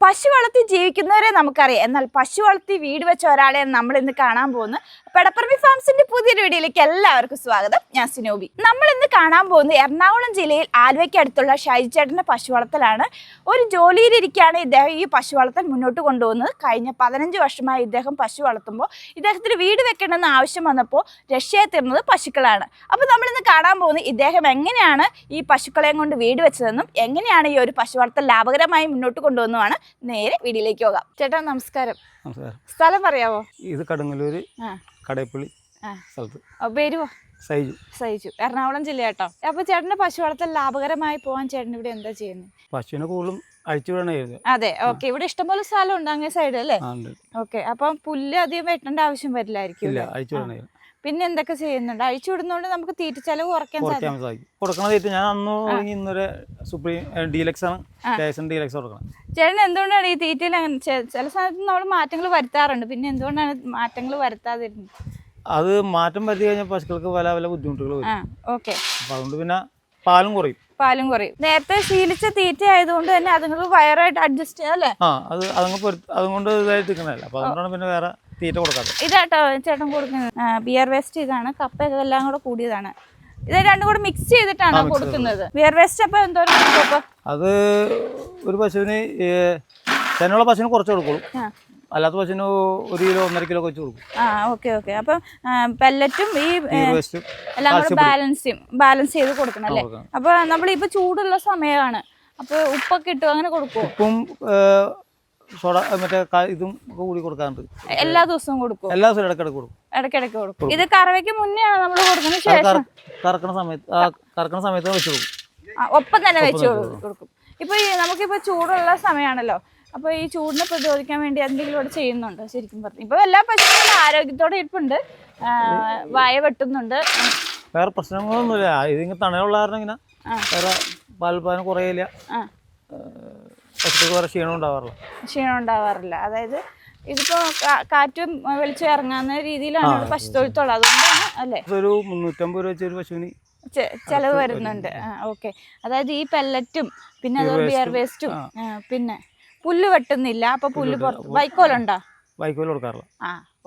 പശു വളർത്തി ജീവിക്കുന്നവരെ നമുക്കറിയാം. എന്നാൽ പശു വളർത്തി വീട് വെച്ച ഒരാളെ നമ്മൾ ഇന്ന് കാണാൻ പോകുന്നു. പെടപ്പറമ്പി ഫാംസിന്റെ പുതിയൊരു വീഡിയോയിലേക്ക് എല്ലാവർക്കും സ്വാഗതം. ഞാൻ സിനോബി. നമ്മൾ ഇന്ന് കാണാൻ പോകുന്നത് എറണാകുളം ജില്ലയിൽ ആലുവയ്ക്ക് അടുത്തുള്ള ഷൈജി ചേട്ടന്റെ പശു വളർത്തലാണ്. ഒരു ജോലിയിലിരിക്കുകയാണ് ഇദ്ദേഹം ഈ പശു വളർത്തൽ മുന്നോട്ട് കൊണ്ടുപോകുന്നത്. കഴിഞ്ഞ 15 വർഷമായി ഇദ്ദേഹം പശു വളർത്തുമ്പോൾ ഇദ്ദേഹത്തിന് വീട് വെക്കണമെന്ന് ആവശ്യം വന്നപ്പോൾ രക്ഷയെ തീർന്നത് പശുക്കളാണ്. അപ്പോൾ നമ്മളിന്ന് കാണാൻ പോകുന്നത് ഇദ്ദേഹം എങ്ങനെയാണ് ഈ പശുക്കളെയും കൊണ്ട് വീട് വെച്ചതെന്നും എങ്ങനെയാണ് ഈ ഒരു പശു വളർത്തൽ ലാഭകരമായി മുന്നോട്ട് കൊണ്ടുവന്നതാണ്. നേരെ വീഡിയോയിലേക്ക് പോകാം. ചേട്ടാ നമസ്കാരം. സ്ഥലം പറയാവോ? ഇത് കടങ്ങല്ലൂര് കടയപ്പള്ളി സ്ഥലത്ത്. പേരുവോ? സൈജു. എറണാകുളം ജില്ല കേട്ടോ. അപ്പൊ ചേട്ടന്റെ പശു വളർത്തൽ ലാഭകരമായി പോവാൻ ചേട്ടൻ ഇവിടെ എന്താ ചെയ്യുന്നത്? പശുവിനെ കൂടുതലും അഴിച്ചുവിടണമായിരുന്നു. അതെ, ഓക്കെ. ഇവിടെ ഇഷ്ടംപോലെ സ്ഥലം ഉണ്ട് അങ്ങേ സൈഡ് അല്ലേ? ഓക്കെ. അപ്പം പുല്ല് അധികം വെട്ടേണ്ട ആവശ്യം വരില്ലായിരിക്കും. പിന്നെ എന്തൊക്കെ ചെയ്യുന്നുണ്ട്? അഴിച്ചു വിടുന്നോണ്ട് നമുക്ക് തീറ്റ ചെലവ് കുറയ്ക്കാൻ സാധിക്കും. കൊടുക്കണ തീറ്റ ഞാൻ അന്ന് ഇന്നൊരു സുപ്രീം ഡീലക്സ് ആണ്, ഡീലക്സ് കൊടുക്കണം. ചേട്ടൻ എന്തുകൊണ്ടാണ് ഈ തീറ്റയിൽ ചില സമയത്ത് നമ്മൾ മാറ്റങ്ങൾ വരുത്താറുണ്ട്, പിന്നെ എന്തുകൊണ്ടാണ് മാറ്റങ്ങൾ വരുത്താതിരുന്നത്? അത് മാറ്റം വരുത്തി കഴിഞ്ഞാൽ പശുക്കൾക്ക് പല ബുദ്ധിമുട്ടുകൾ വരും. ഓക്കെ. അപ്പൊ അതുകൊണ്ട് പിന്നെ പാലും കുറയും. നേരത്തെ ശീലിച്ച തീറ്റ ആയതുകൊണ്ട് തന്നെ അതുങ്ങൾക്ക് വയറായിട്ട് അഡ്ജസ്റ്റ് ചെയ്യാം അല്ലേ? അത് അതുകൊണ്ട് ഇതായിട്ട് നിൽക്കണല്ല. അപ്പൊ അതുകൊണ്ടാണ് പിന്നെ വേറെ തീറ്റ കൊടുക്കാതെ. ഇതാട്ടോ ചേട്ടൻ കൊടുക്കുന്നത്. ബിയർ വേസ്റ്റ് ഇതാണ്, കപ്പയൊക്കെ എല്ലാം കൂടെ കൂടിയതാണ്. ഇത് രണ്ടും കൂടെ മിക്സ് ചെയ്തിട്ടാണ് കൊടുക്കുന്നത്. ബിയർ വേസ്റ്റ് അപ്പൊ എന്തോരം? അത് ഒരു പശുവിന് ചെന്നുള്ള പശുവിന് കുറച്ച് കൊടുക്കുള്ളൂ, അല്ലാത്ത പശുവിന് 1 കിലോ 1.5 കിലോ വെച്ച് കൊടുക്കും. ഓക്കെ. അപ്പൊ പെല്ലറ്റും ഈ എല്ലാം കൂടെ ബാലൻസ് ചെയ്ത് കൊടുക്കണം അല്ലേ? അപ്പൊ നമ്മളിപ്പോ ചൂടുള്ള സമയമാണ്, അപ്പൊ ഉപ്പൊക്കെ ഇട്ടു അങ്ങനെ കൊടുക്കും? ഉപ്പും സോഡ മറ്റേ ഇതും കൂടി കൊടുക്കാറുണ്ട്. എല്ലാ ദിവസവും കൊടുക്കും? എല്ലാ ദിവസവും ഇടയ്ക്കിടയ്ക്ക് കൊടുക്കും. ഇത് കറവയ്ക്ക് മുന്നെയാണ് നമ്മൾ കൊടുക്കുന്നത്? ശേഷം കറക്കണ സമയത്ത് വെച്ച് കൊടുക്കും. ഒപ്പം തന്നെ വെച്ച് കൊടുക്കും. ഇപ്പൊ നമുക്കിപ്പോ ചൂടുള്ള സമയമാണല്ലോ, അപ്പൊ ഈ ചൂടിനെ പ്രതിരോധിക്കാൻ വേണ്ടി എന്തെങ്കിലും ഇവിടെ ചെയ്യുന്നുണ്ട്? ശരിക്കും പറഞ്ഞു ഇപ്പൊ എല്ലാ പശുക്കളും ആരോഗ്യത്തോടെ ഇരിപ്പുണ്ട്, വായ വെട്ടുന്നുണ്ട്, വേറെ പ്രശ്നങ്ങളൊന്നുമില്ല. ഇതിങ്ങനെ തണലുള്ള കാരണം ഇങ്ങനെ വേറെ പാൽപാലനം കുറയില്ല, പശുക്കൾക്ക് വേറെ ക്ഷീണം ഉണ്ടാവാറില്ല. അതായത് ഇതിപ്പോ കാറ്റും വെളിച്ചം ഇറങ്ങാവുന്ന രീതിയിലാണ് പശു തൊഴുത്തുള്ളത്, അതുകൊണ്ടാണ് അല്ലേ? ഒരു 350 രൂപ വെച്ച് ഒരു പശുവിന് ചെലവ് വരുന്നുണ്ട്. ഓക്കെ. അതായത് ഈ പെല്ലറ്റും പിന്നെ അതുപോലെ ബിയർ വേസ്റ്റും പിന്നെ പുല്ല് വെട്ടുന്നില്ല. അപ്പൊ പുല്ല് പുറത്ത് വൈക്കോൽ കൊടുക്കാറില്ല.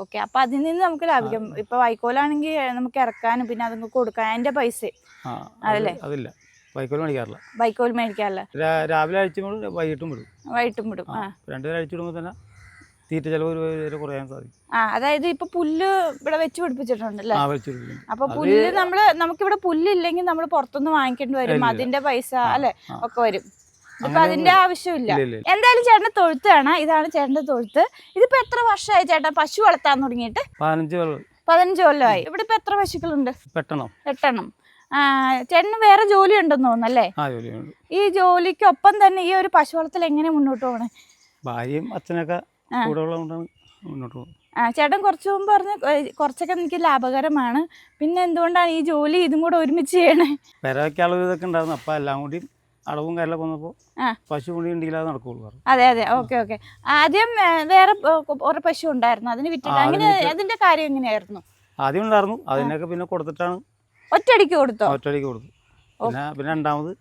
ഓക്കെ. അപ്പൊ അതിൽ നിന്ന് നമുക്ക് ലാഭിക്കാം. ഇപ്പൊ വൈക്കോലാണെങ്കിൽ നമുക്ക് ഇറക്കാനും പിന്നെ അത് കൊടുക്കാൻ അതിന്റെ പൈസ അതല്ലേ? അതില്ല, വൈക്കോൽ മേടിക്കാറില്ല. രാവിലെ അഴിച്ചും വൈകിട്ടും വിടും. 2 നേരം അഴിച്ചിടുമ്പോൾ തന്നെ തീറ്റ ചെലവ് കുറയാൻ സാധിക്കും. അതായത് ഇപ്പൊ പുല്ല് ഇവിടെ വെച്ച് പിടിപ്പിച്ചിട്ടുണ്ടല്ലേ? അപ്പൊ പുല്ല് നമുക്കിവിടെ പുല്ലില്ലെങ്കിൽ നമ്മൾ പുറത്തുനിന്ന് വാങ്ങിക്കേണ്ടി വരും, അതിന്റെ പൈസ അല്ലെ ഒക്കെ വരും. ഇപ്പൊ അതിന്റെ ആവശ്യമില്ല. എന്തായാലും ചേട്ടന്റെ തൊഴുത്ത് കാണാം. ഇതാണ് ചേട്ടന്റെ തൊഴുത്ത്. ഇതിപ്പോ എത്ര വർഷമായി ചേട്ടൻ പശു വളർത്താൻ തുടങ്ങിയിട്ട്? 15 കൊല്ലമായി. ഇവിടെ ഇപ്പൊ എത്ര പശുക്കളുണ്ട്? 8 ചേട്ടന് വേറെ ജോലി ഉണ്ടെന്ന് തോന്നുന്നല്ലേ? ഈ ജോലിക്കൊപ്പം തന്നെ ഈ ഒരു പശു വളർത്തൽ എങ്ങനെ മുന്നോട്ട് പോകണേ? ഭാര്യയും അച്ഛനൊക്കെ മുന്നോട്ട് പോകും. ചേട്ടൻ കുറച്ചു മുമ്പ് പറഞ്ഞ് കുറച്ചൊക്കെ എനിക്ക് ലാഭകരമാണ്, പിന്നെ എന്തുകൊണ്ടാണ് ഈ ജോലി ഇതും കൂടെ ഒരുമിച്ച് ചെയ്യണേ? പെരവയ്ക്ക് അളവ് ഇതൊക്കെ ഉണ്ടായിരുന്നു, അപ്പൊ എല്ലാം കൂടി അടവും കാര്യങ്ങളൊക്കെ വന്നപ്പോ പശു കൂടി ഉണ്ടെങ്കിൽ അത് നടക്കുള്ളൂ. അതെ. ഓക്കെ. ആദ്യം വേറെ ഒരു പശു ഉണ്ടായിരുന്നു, അതിന് വിറ്റിട്ട് അങ്ങനെ അതിന്റെ കാര്യം എങ്ങനെയായിരുന്നു? ആദ്യം ഉണ്ടായിരുന്നു, അതിനൊക്കെ പിന്നെ കൊടുത്തിട്ടാണ് ഒറ്റയടിക്ക് കൊടുത്തു. പിന്നെ രണ്ടാമത്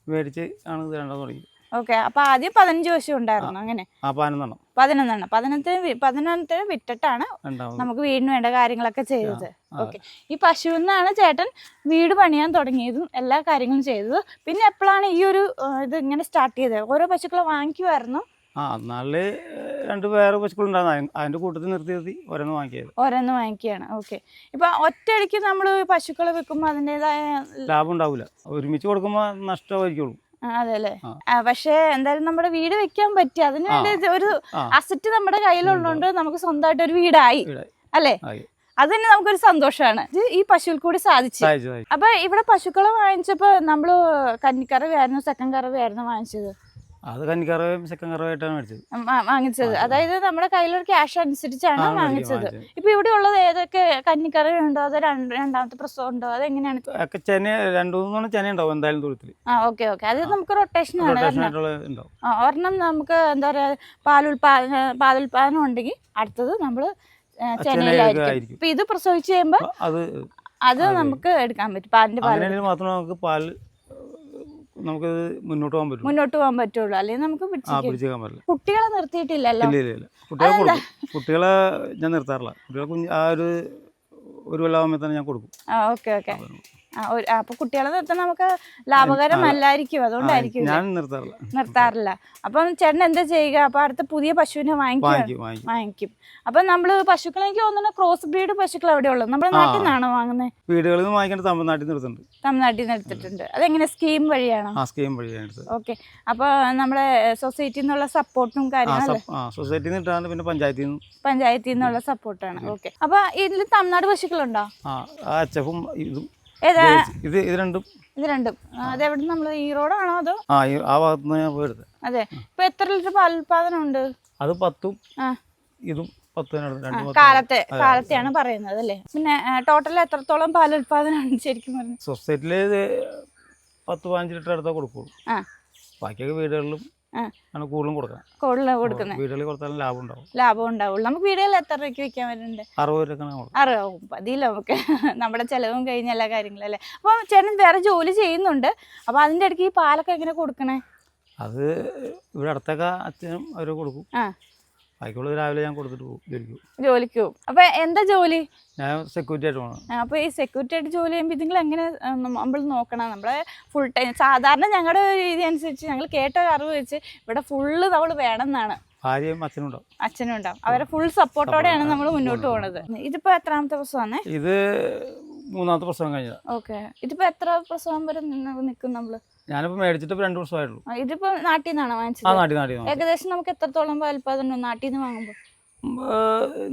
മേടിച്ച് ആണ് ഇത് രണ്ടാമത് തുടങ്ങി. ഓക്കെ. അപ്പൊ ആദ്യം 15 പശു ഉണ്ടായിരുന്നു, അങ്ങനെ 11 വിറ്റിട്ടാണ് നമുക്ക് വീടിന് വേണ്ട കാര്യങ്ങളൊക്കെ ചെയ്തത്. ഓക്കെ. ഈ പശുവിനാണ് ചേട്ടൻ വീട് പണിയാൻ തുടങ്ങിയതും എല്ലാ കാര്യങ്ങളും ചെയ്തത്. പിന്നെ എപ്പോഴാണ് ഈ ഒരു ഇത് ഇങ്ങനെ സ്റ്റാർട്ട് ചെയ്തത്? ഓരോ പശുക്കളെ വാങ്ങിക്കുമായിരുന്നു? നാളില് 2 വേറെ പശുക്കളുണ്ടായിരുന്നു, അതിന്റെ കൂട്ടത്തിൽ നിർത്തി ഓരോന്ന് വാങ്ങിക്കുകയാണ്. ഓക്കെ. ഇപ്പൊ ഒറ്റയടിക്ക് നമ്മള് പശുക്കളെ വെക്കുമ്പോ അതിൻ്റെതായ ലാഭം ഉണ്ടാവില്ല, ഒരുമിച്ച് കൊടുക്കുമ്പോ നഷ്ടമായിരിക്കുള്ളൂ. അതെല്ലേ? പക്ഷെ എന്തായാലും നമ്മുടെ വീട് വെക്കാൻ പറ്റി, അതിന് വേണ്ടി ഒരു അസറ്റ് നമ്മുടെ കയ്യിലുള്ളതുകൊണ്ട് നമുക്ക് സ്വന്തമായിട്ട് ഒരു വീടായി അല്ലേ? അത് തന്നെ നമുക്കൊരു സന്തോഷമാണ്. ഈ പശുവിൽ കൂടി സാധിച്ചു. അപ്പൊ ഇവിടെ പശുക്കളെ വാങ്ങിച്ചപ്പോ നമ്മള് കന്നിക്കറവയായിരുന്നു സെക്കൻഡ് കറവയായിരുന്നു വാങ്ങിച്ചത്? അത് കന്നിക്കറവയും സെക്കൻഡ് കറവയായിട്ടാണ് വാങ്ങിച്ചത്. അതായത് നമ്മുടെ കയ്യിലൊരു ക്യാഷ് അനുസരിച്ചാണ് വാങ്ങിച്ചത്. ഇപ്പൊ ഇവിടെ ഉള്ളത് ഏതൊക്കെ കന്നിക്കറവുണ്ടോ അതോ രണ്ടാമത്തെ പ്രസവം ഉണ്ടോ, അതെങ്ങനെയാണ്? 2-3 ചെന ഉണ്ടാവും എന്തായാലും തൊഴുത്തിൽ. ഓക്കെ. അത് നമുക്ക് റൊട്ടേഷൻ ആണ്. ഒരെണ്ണം നമുക്ക് എന്താ പറയാ പാലുൽപാദനം ഉണ്ടെങ്കിൽ അടുത്തത് നമ്മള് ചെനയിലായിരിക്കും. ഇപ്പൊ ഇത് പ്രസവിച്ച് കഴിയുമ്പോ അത് നമുക്ക് എടുക്കാൻ പറ്റും. പാലിന്റെ മാത്രമേ നമുക്ക് പാല് നമുക്കത് മുന്നോട്ട് പോകാൻ പറ്റും. മുന്നോട്ട് പോകാൻ പറ്റുള്ളൂ, അല്ലെങ്കിൽ നമുക്ക് പിടിച്ചേക്കാൻ പറ്റില്ല. കുട്ടികളെ നിർത്തിയിട്ടില്ലല്ലോ? ഇല്ല കുട്ടികളെ കൊടുക്കും. കുട്ടികളെ ഞാൻ നിർത്താറില്ല. കുട്ടികളെ ആ ഒരു കൊല്ലാകുമ്പോൾ തന്നെ ഞാൻ കൊടുക്കും. ഓക്കെ. അപ്പൊ കുട്ടികളെ നിർത്താൻ നമുക്ക് ലാഭകരമല്ലായിരിക്കും, അതുകൊണ്ടായിരിക്കും ഞാൻ നിർത്താറില്ല. അപ്പം ചേട്ടൻ എന്താ ചെയ്യുക? അപ്പൊ അടുത്ത പുതിയ പശുവിനെ വാങ്ങിക്കും. അപ്പൊ നമ്മള് പശുക്കളെ എനിക്ക് തോന്നുന്നു ക്രോസ് ബ്രീഡ് പശുക്കൾ എവിടെ ഉള്ളത്? നമ്മുടെ നാട്ടിൽ നിന്നാണോ വാങ്ങുന്നത്? വീടുകളിൽ നിന്ന് വാങ്ങിക്കേണ്ട തമിഴ്നാട്ടിൽ നിർത്തുന്നുണ്ട്. തമിഴ്നാട്ടിൽ നിന്ന് എടുത്തിട്ടുണ്ട്. അതെങ്ങനെ സ്കീം വഴിയാണോ? സ്കീം വഴിയാണ് എടുത്തത്. ഓക്കെ. അപ്പൊ നമ്മുടെ സൊസൈറ്റിയിൽ നിന്നുള്ള സപ്പോർട്ടും കാര്യങ്ങളും സൊസൈറ്റിയിൽ നിന്ന് പിന്നെ പഞ്ചായത്തിൽ നിന്നുള്ള സപ്പോർട്ടാണ്. ഓക്കെ. അപ്പൊ ഇതിൽ തമിഴ്നാട് പശുക്കളുണ്ടോ? അച്ചഫും ഇതും. ഇത് രണ്ടും. അതെവിടെ? നമ്മൾ ഈറോഡാണോ അതോ ആ ഭാഗത്തുനിന്ന് ഞാൻ പോയി എടുത്തത്. അതെ. ഇപ്പൊ എത്ര ലിറ്റർ പാലുൽപാദനം ഉണ്ട്? അത് 10ഉം ഇതും 10 കാലത്തെയാണ് പറയുന്നത് അല്ലേ? പിന്നെ ടോട്ടൽ എത്രത്തോളം പാലുൽപാദനം ശരിക്കും പറഞ്ഞു? സൊസൈറ്റിയില് 10-15 ലിറ്റർ അടുത്താ കൊടുക്കുള്ളൂ. ബാക്കിയൊക്കെ വീടുകളിലും കൂടുതലും കൊടുക്കുന്നത്. വീടുകളിൽ കൊടുത്താലും ലാഭം ഉണ്ടാവുള്ളൂ. നമുക്ക് വീടുകളിൽ എത്ര രൂപയ്ക്ക് വിൽക്കാൻ വരുന്നുണ്ട്? 60 രൂപ. 60 അതില്ല നമുക്ക് നമ്മുടെ ചെലവും കഴിഞ്ഞ എല്ലാ കാര്യങ്ങളും അല്ലേ? അപ്പൊ ചേട്ടൻ വേറെ ജോലി ചെയ്യുന്നുണ്ട്. അപ്പൊ അതിന്റെ ഇടയ്ക്ക് ഈ പാലൊക്കെ എങ്ങനെ കൊടുക്കണേ? അത് ഇവിടെ അടുത്തൊക്കെ അച്ഛനും അവര് കൊടുക്കും. ബാക്കിയുള്ളത് രാവിലെ ഞാൻ കൊടുത്തിട്ട് പോകും ജോലിക്ക് പോകും. അപ്പൊ എന്താ ജോലി? ഞാൻ സെക്യൂരിറ്റി ആയിട്ട് പോകണം. അപ്പൊ ഈ സെക്യൂരിറ്റി ആയിട്ട് ജോലി ചെയ്യുമ്പോൾ നിങ്ങൾ എങ്ങനെ നമ്മൾ നോക്കണം? നമ്മളെ ഫുൾ ടൈം സാധാരണ ഞങ്ങളുടെ രീതി അനുസരിച്ച് ഞങ്ങൾ കേട്ട അറിവ് വെച്ച് ഇവിടെ ഫുള്ള് നമ്മൾ വേണം എന്നാണ്. ഭാര്യയും അച്ഛനും ഉണ്ടാവും. അവരെ ഫുൾ സപ്പോർട്ടോടെയാണ് നമ്മൾ മുന്നോട്ട് പോകുന്നത്. ഇതിപ്പോ എത്രാമത്തെ പ്രസവമാണ്? ഇത് 3ാമത്തെ പ്രസവം കഴിഞ്ഞത്. ഓക്കെ. ഇതിപ്പോ എത്ര പ്രസവം വരെ നിൽക്കും നമ്മള്? ഞാനിപ്പോ മേടിച്ചിട്ട് 2 വർഷമായിട്ടുള്ളൂ. ഇതിപ്പോ നാട്ടിൽ നിന്നാണോ വാങ്ങിച്ചത്? ഏകദേശം നമുക്ക് എത്രത്തോളം പാലുൽപാദനം നാട്ടിൽ നിന്ന് വാങ്ങുമ്പോ?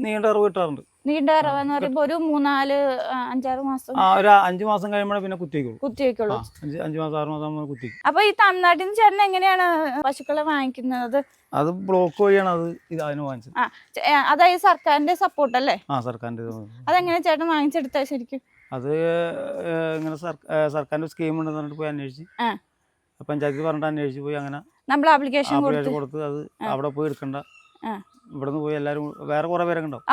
നീണ്ട അറിവ് കിട്ടാറുണ്ട്. നീണ്ട അറിവ് എന്ന് പറയുമ്പോ ഒരു 3-4-5-6 മാസം. ഒരു 5 മാസം കഴിയുമ്പോഴേ പിന്നെ കുത്തിവെക്കുള്ളൂ. 5 മാസം 6 മാസം ആകുമ്പോൾ കുത്തിക്കും. അപ്പൊ ഈ തമിഴ്നാട്ടിൽ നിന്ന് ചേട്ടൻ എങ്ങനെയാണ് പശുക്കളെ വാങ്ങിക്കുന്നത്? അത് ബ്ലോക്ക് വഴിയാണ് അതിന് വാങ്ങിച്ചത്. അതായത് സർക്കാരിന്റെ സപ്പോർട്ട് അല്ലേ? സർക്കാരിന്റെ. അതെങ്ങനെ ചേട്ടൻ വാങ്ങിച്ചെടുത്താ ശരിക്കും? അത് ഇങ്ങനെ സർക്കാരിന്റെ സ്കീം ഉണ്ടെന്ന് പറഞ്ഞിട്ട് പോയി അന്വേഷിച്ച്, പഞ്ചായത്തിൽ പറഞ്ഞിട്ട് അന്വേഷിച്ച് പോയി. അങ്ങനെ നമ്മൾ ആപ്ലിക്കേഷൻ കൊടുത്ത് അത് അവിടെ പോയി എടുക്കണ്ട, ഇവിടുന്ന് പോയി എല്ലാരും വേറെ കുറെ പേരൊക്കെ ഉണ്ടാവും.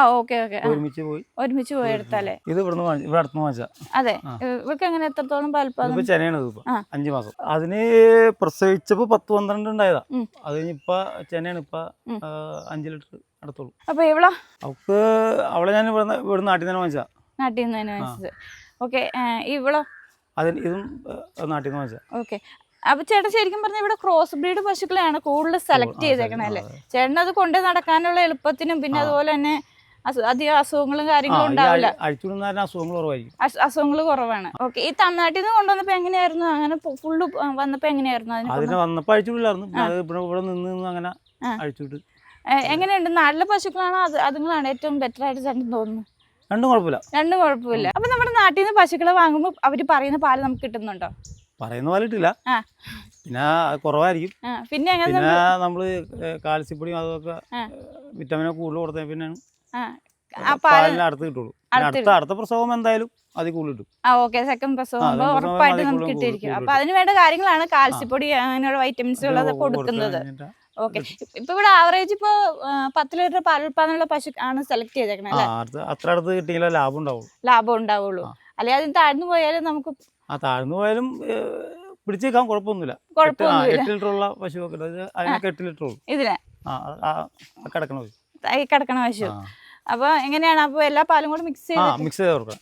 ഒരുമിച്ച് പോയി എടുത്താലേ? ഇത് ഇവിടെ അടുത്ത് വാങ്ങിച്ചാ. അതെ. ഇവർക്ക് എങ്ങനെ എത്രത്തോളം പാലുൽപാദനം? ചെനയാണ്. ഇതിപ്പോ 5 മാസം. അതിന് പ്രസവിച്ചപ്പോ 10-12 ഉണ്ടായതാ. അത് കഴിഞ്ഞ് ഇപ്പൊ ചെനയാണ്. ഇപ്പൊ 5 ലിറ്റർ അടുത്തുള്ളൂ. അപ്പൊ ഇവളോ? അവളെ ഞാൻ ഇവിടെ നാട്ടിൽ നിന്ന് വാങ്ങിച്ചാ. നാട്ടിൽ നിന്ന് തന്നെ വാങ്ങിച്ചത്. ഓക്കെ. ഇവളോ? ഇതും നാട്ടിൽ നിന്ന് വാങ്ങിച്ചാ. ഓക്കെ. അപ്പൊ ചേട്ടൻ ശരിക്കും പറഞ്ഞാൽ ഇവിടെ ക്രോസ് ബ്രീഡ് പശുക്കളെയാണ് കൂടുതൽ സെലക്ട് ചെയ്തേക്കണല്ലേ? ചേട്ടൻ അത് കൊണ്ട് നടക്കാനുള്ള എളുപ്പത്തിനും പിന്നെ അതുപോലെ തന്നെ അധികം അസുഖങ്ങളും കാര്യങ്ങളും ഉണ്ടാവില്ല. അസുഖങ്ങൾ കുറവാണ്. ഓക്കെ. ഈ തമിഴ്നാട്ടിൽ നിന്ന് കൊണ്ടുവന്നപ്പോ എങ്ങനെയായിരുന്നു? അങ്ങനെ ഫുള്ള് വന്നപ്പോ എങ്ങനെയായിരുന്നു? എങ്ങനെയുണ്ട്? നാട്ടിലെ പശുക്കളാണോ അതുങ്ങളാണ് ഏറ്റവും ബെറ്റർ ആയിട്ട് ചേട്ടൻ തോന്നുന്നു? രണ്ടും കുഴപ്പമില്ല. അപ്പൊ നമ്മുടെ നാട്ടിൽ നിന്ന് പശുക്കളെ വാങ്ങുമ്പോൾ അവര് പറയുന്ന പാല് നമുക്ക് കിട്ടുന്നുണ്ടോ? പറയുന്ന പോലെ കിട്ടില്ല, പിന്നെ കുറവായിരിക്കും. പിന്നെ നമ്മള് കാൽസ്യപ്പൊടിയും അതൊക്കെ വിറ്റാമിനൊക്കെ കൂടുതൽ കൊടുത്ത പിന്നെയാണ് പാലിന് അടുത്ത് കിട്ടുള്ളൂ. അടുത്ത പ്രസവം എന്തായാലും അതിൽ കൂടുതൽ കിട്ടും. സെക്കൻഡ് പ്രസവം ഉറപ്പായിട്ട് നമുക്ക് കിട്ടിയിരിക്കും. അപ്പൊ അതിന് വേണ്ട കാര്യങ്ങളാണ് കാൽസ്യപ്പൊടി അങ്ങനെയുള്ള വൈറ്റമിൻസുകൾ കൊടുക്കുന്നത്. ഓക്കെ. ഇപ്പൊ ഇവിടെ ആവറേജ് ഇപ്പൊ 10 ലിറ്റർ പാലുൽപാദനമുള്ള പശു ആണ് സെലക്ട് ചെയ്തേക്കണേ. അത്ര അടുത്ത് കിട്ടിയെങ്കിലേ ലാഭം ഉണ്ടാവുള്ളൂ. അല്ലെങ്കിൽ അതിന് താഴ്ന്നു പോയാലും നമുക്ക് താഴ്ന്നു പോയാലും പിടിച്ചേക്കാൻ കുഴപ്പമൊന്നുമില്ല. 8 ലിറ്റർ ഉള്ള പശു ഒക്കെ അതിനൊക്കെ 8 ലിറ്റർ ഉള്ളൂ. ഇതിനെ കിടക്കണ പശു. അപ്പൊ എങ്ങനെയാണ്? അപ്പൊ എല്ലാ പാലും കൂടെ മിക്സ് ചെയ്ത് കൊടുക്കണം.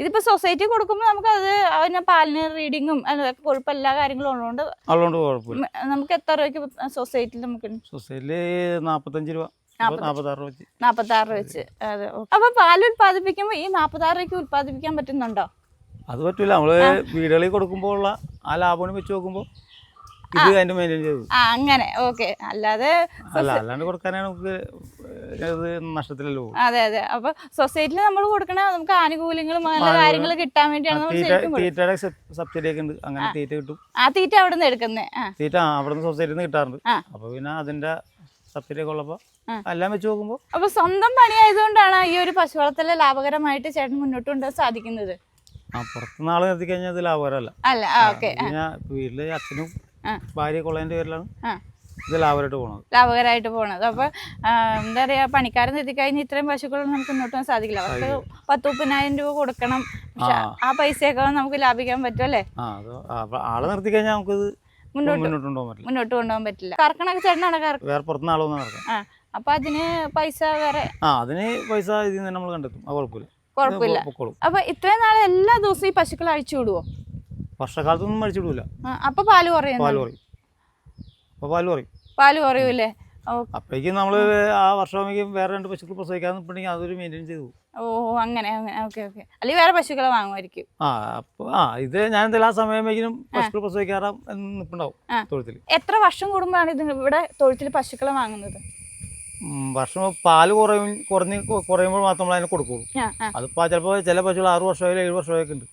ഇതിപ്പോ സൊസൈറ്റി കൊടുക്കുമ്പോൾ നമുക്ക് അത് അതിന്റെ പാലിന് റീഡിങ്ങും കൊഴുപ്പ് എല്ലാ കാര്യങ്ങളും ഉള്ളതുകൊണ്ട് നമുക്ക് എത്ര രൂപയ്ക്ക് സൊസൈറ്റിയിൽ നമുക്ക്? സൊസൈറ്റിയില് 45 രൂപ, 46 രൂപ വെച്ച്. അതെ. അപ്പൊ പാൽ ഉത്പാദിപ്പിക്കുമ്പോ ഈ 46 രൂപയ്ക്ക് ഉത്പാദിപ്പിക്കാൻ പറ്റുന്നുണ്ടോ? അത് പറ്റൂല. നമ്മള് വീടുകളിൽ കൊടുക്കുമ്പോൾ ഉള്ള ആ ലാഭം വെച്ച് നോക്കുമ്പോ അങ്ങനെ. ഓക്കെ. അല്ലാണ്ട് കൊടുക്കാനാണ് നമുക്ക് നഷ്ടത്തിലല്ലോ. അതെ. അപ്പൊ സൊസൈറ്റിയിൽ നമ്മൾ കൊടുക്കണ നമുക്ക് ആനുകൂല്യങ്ങളും നല്ല കാര്യങ്ങളും കിട്ടാൻ വേണ്ടിയാണ്. തീറ്റയുടെ സബ്സിഡി ഒക്കെ ഉണ്ട്. അങ്ങനെ തീറ്റ കിട്ടും. തീറ്റ അവിടെ നിന്ന് എടുക്കുന്നേ? തീറ്റ അവിടെ നിന്ന് സൊസൈറ്റിയിൽ നിന്ന് കിട്ടാറുണ്ട്. അപ്പൊ പിന്നെ അതിന്റെ സബ്സിഡി ഒക്കെ ഉള്ളപ്പോ എല്ലാം വെച്ച് നോക്കുമ്പോ. അപ്പൊ സ്വന്തം പണി ആയതുകൊണ്ടാണ് ഈ ഒരു പശു വളർത്തല് ലാഭകരമായിട്ട് ചേട്ടൻ മുന്നോട്ട് കൊണ്ടുപോകാൻ സാധിക്കുന്നത്? പുറത്തുനിന്ന് ആള് നിർത്തി കഴിഞ്ഞാൽ അത് ലാഭകരമല്ല. അല്ല. ഓക്കെ. പിന്നെ വീട്ടില് അച്ഛനും ഭാര്യ കൊള്ളതിന്റെ പേരിലാണ് ഇത് ലാഭകരമായിട്ട് പോണത്. അപ്പൊ എന്താ പറയാ, പണിക്കാരൻ എത്തിക്കഴിഞ്ഞാൽ ഇത്രയും പശുക്കളൊന്നും നമുക്ക് മുന്നോട്ട് പോകാൻ സാധിക്കില്ല. അവർക്ക് 10-30,000 രൂപ കൊടുക്കണം. പക്ഷെ ആ പൈസയൊക്കെ നമുക്ക് ലാഭിക്കാൻ പറ്റും അല്ലേ? ആളെ നിർത്തി കഴിഞ്ഞാൽ നമുക്കിത് മുന്നോട്ട് കൊണ്ടുപോകാൻ പറ്റില്ല. കറക്കണൊക്കെ ചേട്ടനാണ് വേറെ പുറത്തുനിന്ന് ആളൊന്നും നടക്കാം. അപ്പൊ അതിന് പൈസ വേറെ? അതിന് പൈസ ഇതിൽ നിന്ന് നമ്മൾ കണ്ടെത്തും. കുഴപ്പമില്ല. അപ്പൊ ഇത്രയും നാളെ എല്ലാ ദിവസവും ഈ പശുക്കൾ അഴിച്ചു വിടുവോ? വർഷക്കാലത്തൊന്നും അഴിച്ചു വിടൂല. അപ്പൊ പാല് കുറയും? പാല് കുറയൂല്ലേ? അപ്പോഴേക്കും നമ്മള് ആ വർഷമാകുമ്പോഴേക്കും വേറെ 2 പശുക്കൾ പ്രസവിക്കാന്നുണ്ടെങ്കിൽ അതൊരു മെയിൻറ്റെയിൻ ചെയ്തു. അങ്ങനെ. ഓക്കെ. അല്ലെങ്കിൽ വേറെ പശുക്കളെ വാങ്ങുമായിരിക്കും. ഇത് ഞാൻ എന്തെങ്കിലും ആ സമയമെങ്കിലും പശുക്കൾ പ്രസവിക്കാറാം നിൽപ്പുണ്ടാവും തൊഴുത്തിൽ. എത്ര വർഷം കൂടുമ്പോഴാണ് ഇത് ഇവിടെ തൊഴുത്തിൽ പശുക്കളെ വാങ്ങുന്നത്? വർഷം പാല് കുറയുമ്പോൾ മാത്രം നമ്മൾ അതിനെ കൊടുക്കുള്ളൂ. അതിപ്പോ ചിലപ്പോ ചില പശുക്കൾ 6 വർഷമായാലും 7 വർഷമായൊക്കെ ഉണ്ട്.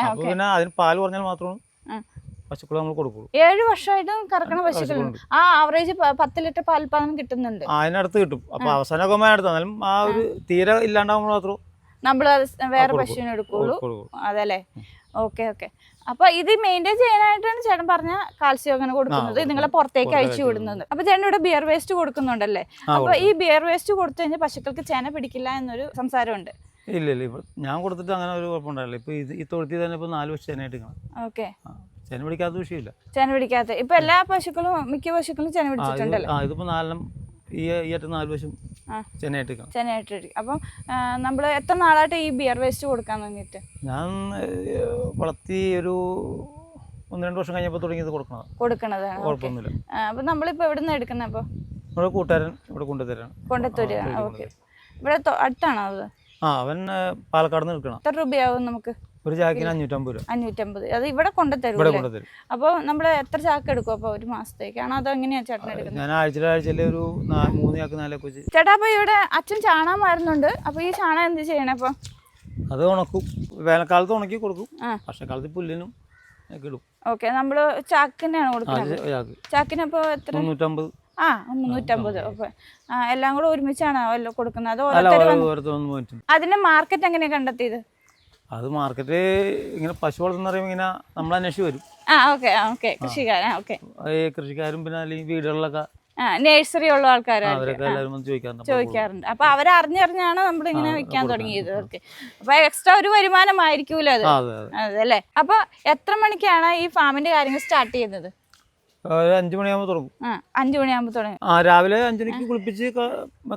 അപ്പൊ പിന്നെ അതിന് പാല് കുറഞ്ഞാൽ മാത്രമാണ് പശുക്കളെ നമ്മൾ കൊടുക്കുള്ളൂ. 7 വർഷമായിട്ടും കറക്കണ പശുക്കളുണ്ട്. ആ ആവറേജ് 10 ലിറ്റർ പാൽപ്പാദം കിട്ടുന്നുണ്ട്. അതിനടുത്ത് കിട്ടും. അപ്പൊ അവസാനമൊക്കെ അടുത്ത് എന്നാലും ആ ഒരു തീരെ ഇല്ലാണ്ടാവുമ്പോൾ മാത്രം നമ്മള് വേറെ പശുവിനെ എടുക്കുള്ളൂ. അതല്ലേ? ഓക്കെ. അപ്പൊ ഇത് മെയിൻറ്റെയിൻ ചെയ്യാനായിട്ടാണ് ചേട്ടൻ പറഞ്ഞ കാൽസ്യം അങ്ങനെ കൊടുക്കുന്നത്, നിങ്ങളെ പുറത്തേക്ക് അഴിച്ചു വിടുന്നത്. അപ്പൊ ചേട്ടൻ ഇവിടെ ബിയർ വേസ്റ്റ് കൊടുക്കുന്നുണ്ടല്ലേ? അപ്പൊ ഈ ബിയർ വേസ്റ്റ് കൊടുത്തു കഴിഞ്ഞാൽ പശുക്കൾക്ക് ചെന പിടിക്കില്ല എന്നൊരു സംസാരമുണ്ട്. ഇല്ല ഞാൻ കൊടുത്തിട്ട് അങ്ങനെ ഒരു കുഴപ്പമുണ്ടായില്ല. ഇപ്പൊ ഈ തൊഴുത്തിൽ തന്നെ 4 വർഷം ചെനയായിട്ട് കാണാം. ഓക്കെ. ചെന പിടിക്കാത്ത വിഷയമില്ല. ചെന പിടിക്കാത്ത ഇപ്പൊ എല്ലാ പശുക്കളും, മിക്ക പശുക്കളും ചെന പിടിച്ചിട്ടുണ്ടല്ലോ. ഇതിപ്പോ 4 വർഷം ചെനയായിട്ട്. അപ്പം നമ്മള് എത്ര നാളായിട്ട് ഈ ബിയർ വേസ്റ്റ് കൊടുക്കാൻ തുടങ്ങിയിട്ട്? ഞാൻ വളർത്തി ഒരു 1-2 വർഷം കഴിഞ്ഞപ്പോൾ തുടങ്ങിയത് കൊടുക്കണതാണ്. കുഴപ്പമൊന്നുമില്ല. അപ്പൊ നമ്മളിപ്പോ എവിടെ നിന്ന് എടുക്കുന്നത്? അപ്പൊ നമ്മുടെ കൂട്ടുകാരൻ ഇവിടെ കൊണ്ടുതരാണ്. ഓക്കെ. ഇവിടെ അടുത്താണോ അത്? അവൻ പാലക്കാട് നിന്ന് എടുക്കണം. എത്ര രൂപയാവും നമുക്ക്? ഒരു ചാക്കിന് 550 രൂപ. 550. അത് ഇവിടെ കൊണ്ടുതരും. അപ്പൊ നമ്മള് എത്ര ചാക്ക് എടുക്കും അപ്പൊ ഒരു മാസത്തേക്കാണോ അതോ എങ്ങനെയാ ചേട്ടൻ എടുക്കുന്നത്? ഞാൻ ആഴ്ചയിൽ ഒരു 3 ചാക്ക് 4 ചാക്ക് വെച്ച്. ചേട്ടാ, അപ്പൊ ഇവിടെ അച്ഛൻ ചാണകം മാറുന്നുണ്ട്. അപ്പൊ ഈ ചാണകം എന്ത് ചെയ്യണേ? അപ്പൊ അത് ഉണക്കും. വേനൽക്കാലത്ത് ഉണക്കി കൊടുക്കും. വർഷക്കാലത്ത് പുല്ലിനും ഇടും. ഓക്കെ. നമ്മള് ചാക്കിനാണ് കൊടുക്കുന്നത്. ചാക്കിനപ്പോ എത്ര? 350. 350. അപ്പൊ എല്ലാം കൂടെ ഒരുമിച്ചാണോ കൊടുക്കുന്നത്? അതിന്റെ മാർക്കറ്റ് എങ്ങനെയാ കണ്ടെത്തിയത്? അത് മാർക്കറ്റ് ഇങ്ങനെ പശു വളർത്തുന്ന പറയുമ്പോൾ ഇങ്ങനെ നമ്മൾ അന്വേഷിച്ച് വരും. കൃഷിക്കാരും പിന്നെ അല്ലെങ്കിൽ വീടുകളിലൊക്കെ നഴ്സറി ഉള്ള അവരൊക്കെ എല്ലാവരും ചോദിക്കാറുണ്ട്. അപ്പൊ അവരറിഞ്ഞറിഞ്ഞാണ് നമ്മളിങ്ങനെ വിൽക്കാൻ തുടങ്ങിയത്. അപ്പൊ എക്സ്ട്രാ ഒരു വരുമാനമായിരിക്കൂല അത്. അതല്ലേ? അപ്പൊ എത്ര മണിക്കാണ് ഈ ഫാമിന്റെ കാര്യങ്ങൾ സ്റ്റാർട്ട് ചെയ്യുന്നത്? 5 മണിയാകുമ്പോൾ തുടങ്ങും. 5 മണിയാകുമ്പോൾ തുടങ്ങും. രാവിലെ 5 മണിക്ക് കുളിപ്പിച്ച്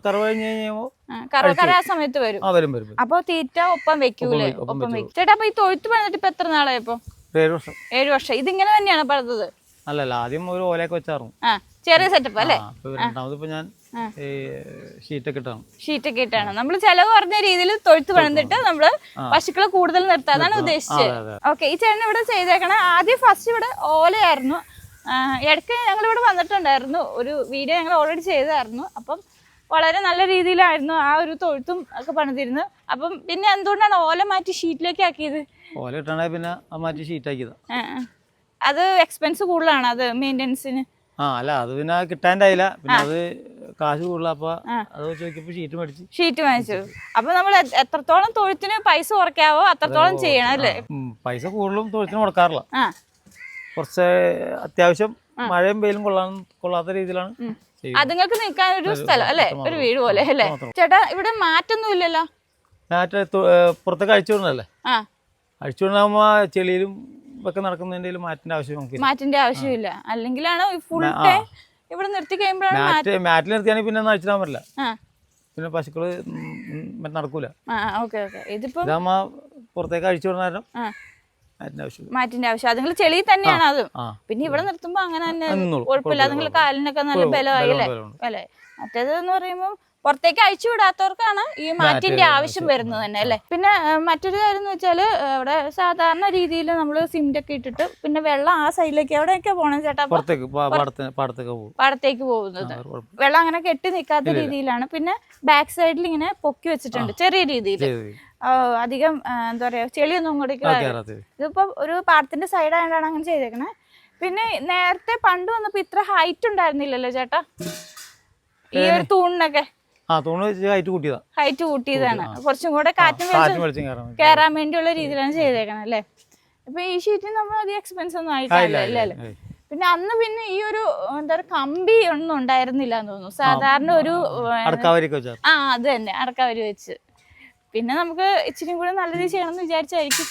കറവ കഴിഞ്ഞ് കഴിയുമ്പോൾ കറ സമയത്ത് വരും. അപ്പൊ തീറ്റ ഒപ്പം വെക്കൂലേ? ചേട്ടാ, അപ്പൊ ഈ തൊഴുത്ത് പണിതിട്ട് ഇപ്പൊ എത്ര നാളായപ്പോ? 7 വർഷം. ഇതിങ്ങനെ തന്നെയാണ് പണിതത്? അല്ലല്ല, ആദ്യം ഒരു ഓലയൊക്കെ വെച്ചായിരുന്നു. ചെറിയ സെറ്റപ്പ് അല്ലേ? രണ്ടാമത് ഞാൻ ഷീറ്റൊക്കെ ഇട്ടാണ് നമ്മൾ ചെലവ് കുറഞ്ഞ രീതിയിൽ തൊഴുത്ത് പണിതിട്ട് നമ്മള് പശുക്കളെ കൂടുതൽ നിർത്താം. അതാണ് ഉദ്ദേശിച്ചത്. ഓക്കെ. ഈ ചേട്ടൻ ഇവിടെ ചെയ്തേക്കണ ആദ്യം ഫസ്റ്റ് ഇവിടെ ഓലയായിരുന്നു. ഇടയ്ക്ക് ഞങ്ങളിവിടെ വന്നിട്ടുണ്ടായിരുന്നു. ഒരു വീഡിയോ ഞങ്ങൾ ഓൾറെഡി ചെയ്തായിരുന്നു. അപ്പം വളരെ നല്ല രീതിയിലായിരുന്നു ആ ഒരു തൊഴുത്തും ഒക്കെ പണിതിരുന്നത്. അപ്പം പിന്നെ എന്തുകൊണ്ടാണ് ഓല മാറ്റി ഷീറ്റിലേക്ക് ആക്കിയത്? ഓല ഇട്ടാണ് പിന്നെ മാറ്റി ഷീറ്റ് ആക്കിയത്. അത് എക്സ്പെൻസ് കൂടുതലാണ് അത് മെയിൻ്റെനൻസിന്. അല്ല, അത് പിന്നെ കിട്ടാണ്ടായില്ല. പിന്നെ അത് കാശ് കൂടുതലപ്പോ അത് ചോദിച്ചപ്പോ ഷീറ്റ് മേടിച്ചു. അപ്പൊ നമ്മൾ എത്രത്തോളം തൊഴുത്തിന് പൈസ കുറയ്ക്കാവോ അത്രത്തോളം ചെയ്യണം അല്ലേ? പൈസ കൂടുതലും തൊഴുത്തിന് കൊടുക്കാറില്ല. കുറച്ച് അത്യാവശ്യം മഴയും വെയിലും കൊള്ളാത്ത രീതിയിലാണ്. അതുങ്ങൾക്ക് നിൽക്കാൻ ഒരു സ്ഥലം അല്ലേ? ഒരു വീട് പോലെ അല്ലേ? ചേട്ടാ, ഇവിടെ മാറ്റൊന്നും ഇല്ലല്ലോ? പുറത്തേക്ക് അഴിച്ചു വിടണല്ലേ? അഴിച്ചു വിടുമ്പോ ചെളിയിലും ഒക്കെ നടക്കുന്നതിന്റെ മാറ്റിന്റെ ആവശ്യമില്ല. അല്ലെങ്കിലാണ് ഫുൾ ടൈം ഇവിടെ നിർത്തി കഴിയുമ്പോഴാണ് മാറ്റിൽ നിർത്തിയാണെങ്കിൽ പിന്നെ ഒന്നും അഴിച്ചിടാൻ പറ്റില്ല. പിന്നെ പശുക്കള് നടക്കൂല. ഇതിപ്പോ പുറത്തേക്ക് അഴിച്ചു വിടുന്ന കാരണം മാറ്റിന്റെ ആവശ്യം. അതുങ്ങൾ ചെളി തന്നെയാണ് അത്. പിന്നെ ഇവിടെ നിർത്തുമ്പോ അങ്ങനെ തന്നെ കുഴപ്പമില്ല. അതുങ്ങൾ കാലിനൊക്കെ നല്ല ബലമായി അല്ലേ? മറ്റേതെന്ന് പറയുമ്പോ പുറത്തേക്ക് അഴിച്ചു വിടാത്തവർക്കാണ് ഈ മാറ്റിന്റെ ആവശ്യം വരുന്നത് തന്നെ അല്ലേ? പിന്നെ മറ്റൊരു കാര്യം എന്ന് വെച്ചാല് ഇവിടെ സാധാരണ രീതിയിൽ നമ്മൾ സിമെന്റ് ഒക്കെ ഇട്ടിട്ട് പിന്നെ വെള്ളം ആ സൈഡിലേക്ക് എവിടെയൊക്കെ പോകണം ചേട്ടാ? പാടത്തേക്ക് പോകുന്നത്. വെള്ളം അങ്ങനെ കെട്ടി നിൽക്കാത്ത രീതിയിലാണ്. പിന്നെ ബാക്ക് സൈഡിൽ ഇങ്ങനെ പൊക്കി വെച്ചിട്ടുണ്ട് ചെറിയ രീതിയിൽ. അധികം എന്താ പറയാ ചെളിയൊന്നും ഇങ്ങോട്ടേക്ക്. ഇതിപ്പോ ഒരു പാടത്തിന്റെ സൈഡായോണ്ടാണ് അങ്ങനെ ചെയ്തേക്കണേ. പിന്നെ നേരത്തെ പണ്ട് വന്നപ്പോ ഇത്ര ഹൈറ്റ് ഉണ്ടായിരുന്നില്ലല്ലോ ചേട്ടാ ഈ ഒരു തൂണിനൊക്കെ? ഹൈറ്റ് കൂട്ടിയതാണ്. കുറച്ചും കൂടെ കാറ്റും കയറാൻ വേണ്ടിയുള്ള രീതിയിലാണ് ചെയ്തേക്കണം അല്ലേ? അപ്പൊ ഈ ഷീറ്റിന് നമ്മൾ അധികം എക്സ്പെൻസ് ഒന്നും ആയിട്ടില്ല അല്ലേ? പിന്നെ അന്ന് പിന്നെ ഈ ഒരു എന്താ പറയുക കമ്പി ഒന്നും ഉണ്ടായിരുന്നില്ല എന്ന് തോന്നുന്നു. സാധാരണ ഒരു അത് തന്നെ അടക്കാവരി വെച്ച്. പിന്നെ നമുക്ക് ഇച്ചിരി കൂടെ നല്ല രീതിയിൽ ചെയ്യണമെന്ന് വിചാരിച്ചായിരിക്കും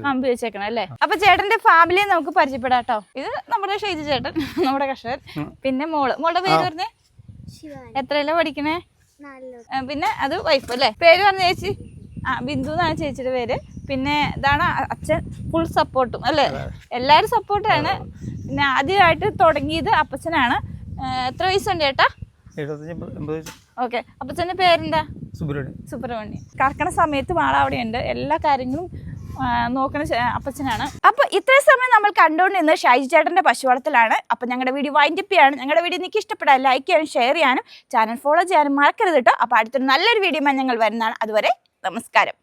കമ്പി വെച്ചേക്കണം അല്ലേ. അപ്പൊ ചേട്ടന്റെ ഫാമിലിയെ നമുക്ക് പരിചയപ്പെടാം കേട്ടോ. ഇത് നമ്മുടെ ഷൈജു ചേട്ടൻ, നമ്മുടെ കർഷകൻ. പിന്നെ മോളുടെ പേര് പറഞ്ഞേ? എത്രയല്ല പഠിക്കണേ? പിന്നെ അത് വൈഫ് അല്ലേ? പേര് പറഞ്ഞ ചേച്ചി? ബിന്ദു എന്നാണ് ചേച്ചിയുടെ പേര്. പിന്നെ ഇതാണ് അച്ഛൻ, ഫുൾ സപ്പോർട്ടും അല്ലേ? എല്ലാവരും സപ്പോർട്ടാണ്. പിന്നെ ആദ്യമായിട്ട് തുടങ്ങിയത് അപ്പച്ചനാണ്. എത്ര വയസ്സുണ്ട് ചേട്ടാ? 75. ഓക്കെ. അപ്പച്ചന്റെ പേരെന്താ? സുബ്രഹ്മണ്യം. കറക്കണ സമയത്ത് വാള അവിടെയുണ്ട്. എല്ലാ കാര്യങ്ങളും നോക്കണ അപ്പച്ചനാണ്. അപ്പൊ ഇത്രയും സമയം നമ്മൾ കണ്ടുകൊണ്ടിരുന്നത് ഷൈജു ചേട്ടന്റെ പശു വളർത്തലാണ്. അപ്പൊ ഞങ്ങളുടെ വീഡിയോ വൈൻഡപ്പ് ചെയ്യാണ്. ഞങ്ങളുടെ വീഡിയോ നിങ്ങൾക്ക് ഇഷ്ടപ്പെട്ടാൽ ലൈക്ക് ചെയ്യാനും ഷെയർ ചെയ്യാനും ചാനൽ ഫോളോ ചെയ്യാനും മറക്കരുത് കേട്ടോ. അപ്പൊ അടുത്തൊരു നല്ലൊരു വീഡിയോ ഞങ്ങൾ വരുന്നതാണ്. അതുവരെ നമസ്കാരം.